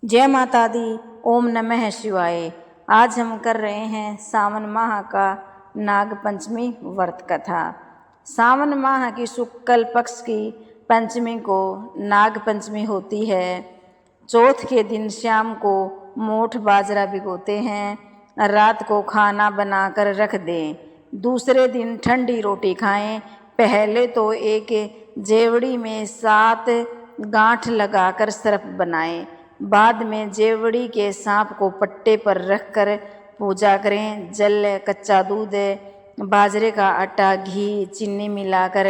जय माता दी। ओम नमः शिवाय। आज हम कर रहे हैं सावन माह का नाग पंचमी व्रत कथा। सावन माह की शुक्ल पक्ष की पंचमी को नाग पंचमी होती है। चौथ के दिन शाम को मोठ बाजरा भिगोते हैं, रात को खाना बनाकर रख दें। दूसरे दिन ठंडी रोटी खाएं। पहले तो एक जेवड़ी में 7 गांठ लगाकर सर्प बनाएं। बाद में जेवड़ी के सांप को पट्टे पर रखकर पूजा करें। जल, कच्चा दूध, बाजरे का आटा, घी, चीनी मिलाकर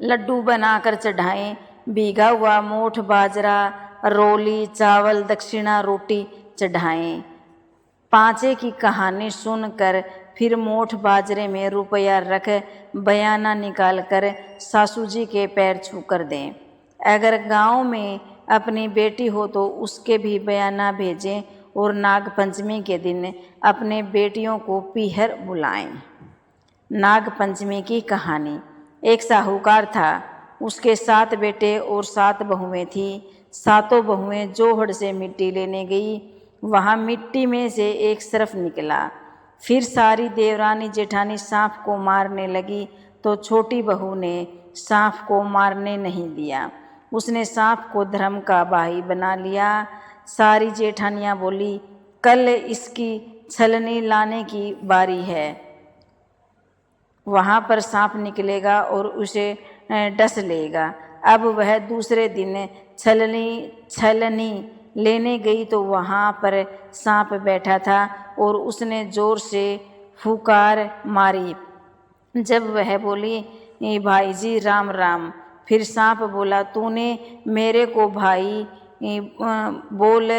लड्डू बनाकर चढ़ाएं। भीगा हुआ मोठ बाजरा, रोली, चावल, दक्षिणा, रोटी चढ़ाएं। पांचे की कहानी सुनकर फिर मोठ बाजरे में रुपया रख बयाना निकालकर सासू जी के पैर छू कर दें। अगर गांव में अपनी बेटी हो तो उसके भी बयाना भेजें और नाग पंचमी के दिन अपने बेटियों को पीहर बुलाएं। नाग पंचमी की कहानी। एक साहूकार था, उसके 7 बेटे और 7 बहुएं थी। 7 बहुएं जोहड़ से मिट्टी लेने गई। वहाँ मिट्टी में से एक सर्प निकला। फिर सारी देवरानी जेठानी सांप को मारने लगी तो छोटी बहू ने सांप को मारने नहीं दिया। उसने सांप को धर्म का भाई बना लिया। सारी जेठानियाँ बोली, कल इसकी छलनी लाने की बारी है। वहाँ पर सांप निकलेगा और उसे डस लेगा। अब वह दूसरे दिन छलनी लेने गई तो वहाँ पर सांप बैठा था और उसने जोर से फुकार मारी। जब वह बोली, भाई जी राम राम, फिर सांप बोला, तूने मेरे को भाई बोल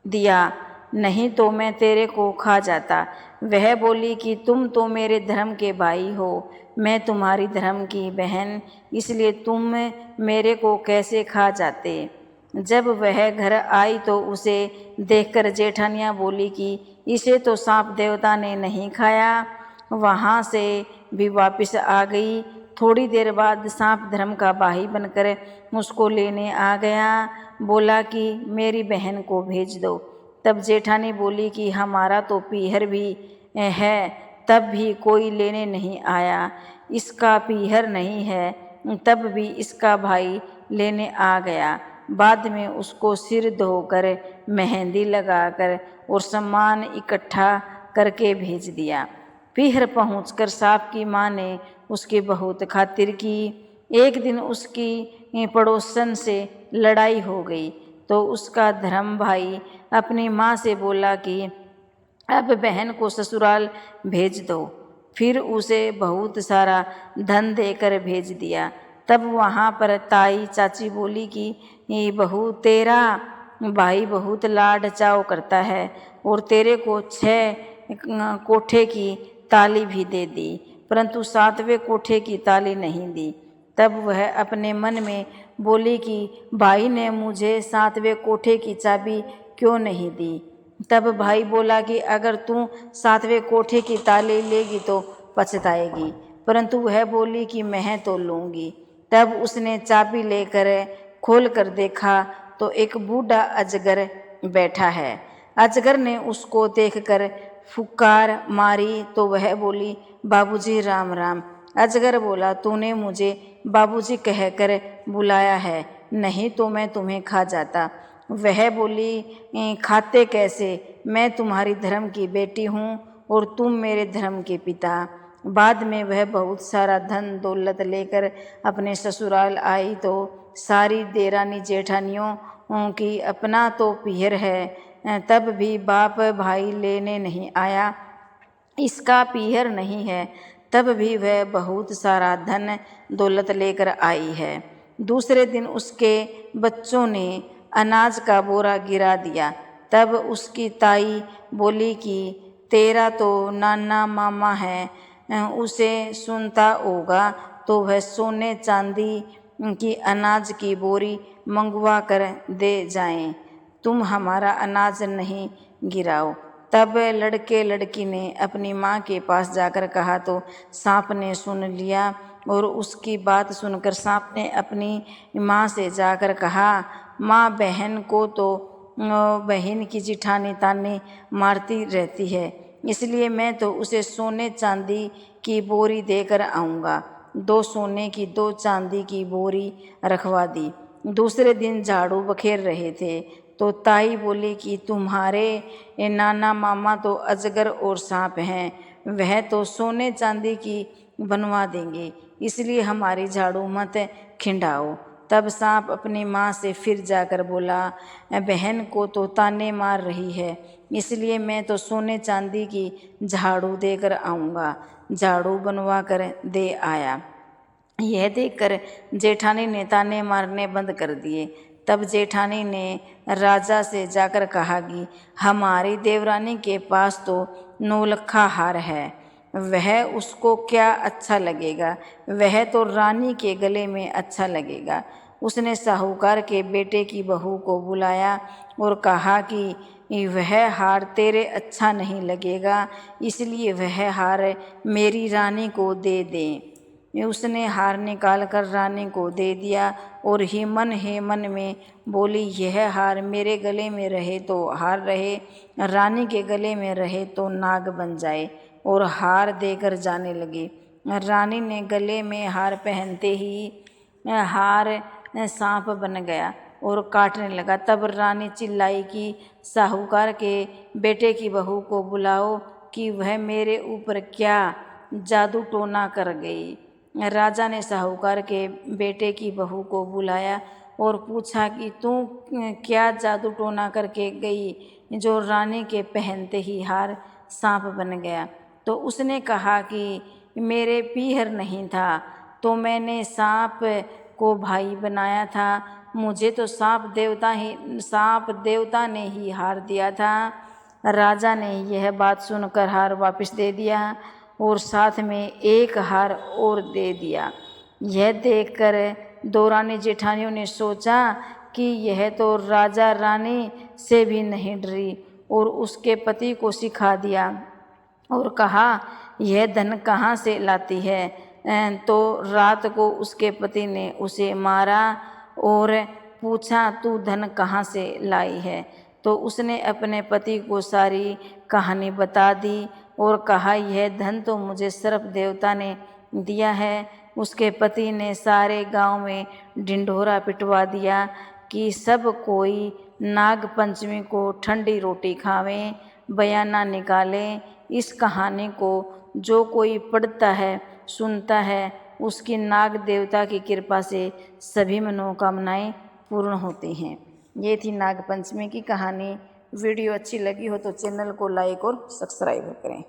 दिया, नहीं तो मैं तेरे को खा जाता। वह बोली कि तुम तो मेरे धर्म के भाई हो, मैं तुम्हारी धर्म की बहन, इसलिए तुम मेरे को कैसे खा जाते। जब वह घर आई तो उसे देखकर जेठानियाँ बोली कि इसे तो सांप देवता ने नहीं खाया। वहाँ से भी वापस आ गई। थोड़ी देर बाद सांप धर्म का भाई बनकर उसको लेने आ गया। बोला कि मेरी बहन को भेज दो। तब जेठानी बोली कि हमारा तो पीहर भी है, तब भी कोई लेने नहीं आया। इसका पीहर नहीं है, तब भी इसका भाई लेने आ गया। बाद में उसको सिर धोकर, मेहंदी लगाकर और सामान इकट्ठा करके भेज दिया। पीहर पहुंचकर सांप की माँ ने उसकी बहुत खातिर की। एक दिन उसकी पड़ोसन से लड़ाई हो गई तो उसका धर्म भाई अपनी माँ से बोला कि अब बहन को ससुराल भेज दो। फिर उसे बहुत सारा धन देकर भेज दिया। तब वहाँ पर ताई चाची बोली कि ये बहू, तेरा भाई बहुत लाड चाव करता है और तेरे को 6 कोठे की ताली भी दे दी, परंतु 7वें कोठे की ताली नहीं दी। तब वह अपने मन में बोली कि भाई ने मुझे 7वें कोठे की चाबी क्यों नहीं दी। तब भाई बोला कि अगर तू 7वें कोठे की ताली लेगी तो पछताएगी, परंतु वह बोली कि मैं तो लूँगी। तब उसने चाबी लेकर खोल कर देखा तो एक बूढ़ा अजगर बैठा है। अजगर ने उसको देखकर फुकार मारी तो वह बोली, बाबूजी राम राम। अजगर बोला, तूने मुझे बाबूजी कहकर बुलाया है, नहीं तो मैं तुम्हें खा जाता। वह बोली, खाते कैसे, मैं तुम्हारी धर्म की बेटी हूँ और तुम मेरे धर्म के पिता। बाद में वह बहुत सारा धन दौलत लेकर अपने ससुराल आई तो सारी देरानी जेठानियों की अपना तो पीहर है, तब भी बाप भाई लेने नहीं आया, इसका पीहर नहीं है, तब भी वह बहुत सारा धन दौलत लेकर आई है। दूसरे दिन उसके बच्चों ने अनाज का बोरा गिरा दिया। तब उसकी ताई बोली कि तेरा तो नाना मामा है, उसे सुनता होगा तो वह सोने चांदी की अनाज की बोरी मंगवा कर दे जाएं, तुम हमारा अनाज नहीं गिराओ। तब लड़के लड़की ने अपनी माँ के पास जाकर कहा तो सांप ने सुन लिया। और उसकी बात सुनकर सांप ने अपनी माँ से जाकर कहा, माँ, बहन को तो बहन की जिठानी ताने मारती रहती है, इसलिए मैं तो उसे सोने चांदी की बोरी देकर आऊँगा। 2 सोने की 2 चांदी की बोरी रखवा दी। दूसरे दिन झाड़ू बखेर रहे थे तो ताई बोली कि तुम्हारे नाना मामा तो अजगर और सांप हैं, वह तो सोने चांदी की बनवा देंगे, इसलिए हमारी झाड़ू मत खिंडाओ। तब सांप अपनी माँ से फिर जाकर बोला, बहन को तो ताने मार रही है, इसलिए मैं तो सोने चांदी की झाड़ू देकर आऊँगा। झाड़ू बनवा कर दे आया। यह देखकर जेठानी ने ताने मारने बंद कर दिए। तब जेठानी ने राजा से जाकर कहा कि हमारी देवरानी के पास तो नौलखा हार है, वह उसको क्या अच्छा लगेगा, वह तो रानी के गले में अच्छा लगेगा। उसने साहूकार के बेटे की बहू को बुलाया और कहा कि वह हार तेरे अच्छा नहीं लगेगा, इसलिए वह हार मेरी रानी को दे दें। उसने हार निकाल कर रानी को दे दिया और ही मन में बोली, यह हार मेरे गले में रहे तो हार रहे, रानी के गले में रहे तो नाग बन जाए, और हार देकर जाने लगी। रानी ने गले में हार पहनते ही हार सांप बन गया और काटने लगा। तब रानी चिल्लाई कि साहूकार के बेटे की बहू को बुलाओ कि वह मेरे ऊपर क्या जादू टोना कर गई। राजा ने साहूकार के बेटे की बहू को बुलाया और पूछा कि तू क्या जादू टोना करके गई जो रानी के पहनते ही हार सांप बन गया। तो उसने कहा कि मेरे पीहर नहीं था तो मैंने सांप को भाई बनाया था, मुझे तो सांप देवता ने ही हार दिया था। राजा ने यह बात सुनकर हार वापस दे दिया और साथ में एक हार और दे दिया। यह देखकर 2 रानी जेठानियों ने सोचा कि यह तो राजा रानी से भी नहीं डरी और उसके पति को सिखा दिया और कहा, यह धन कहाँ से लाती है। तो रात को उसके पति ने उसे मारा और पूछा, तू धन कहाँ से लाई है। तो उसने अपने पति को सारी कहानी बता दी और कहा, यह धन तो मुझे सर्प देवता ने दिया है। उसके पति ने सारे गांव में ढिंढोरा पिटवा दिया कि सब कोई नाग पंचमी को ठंडी रोटी खावें, बयाना निकालें। इस कहानी को जो कोई पढ़ता है, सुनता है, उसकी नाग देवता की कृपा से सभी मनोकामनाएं पूर्ण होती हैं। ये थी नाग पंचमी की कहानी। वीडियो अच्छी लगी हो तो चैनल को लाइक और सब्सक्राइब करें।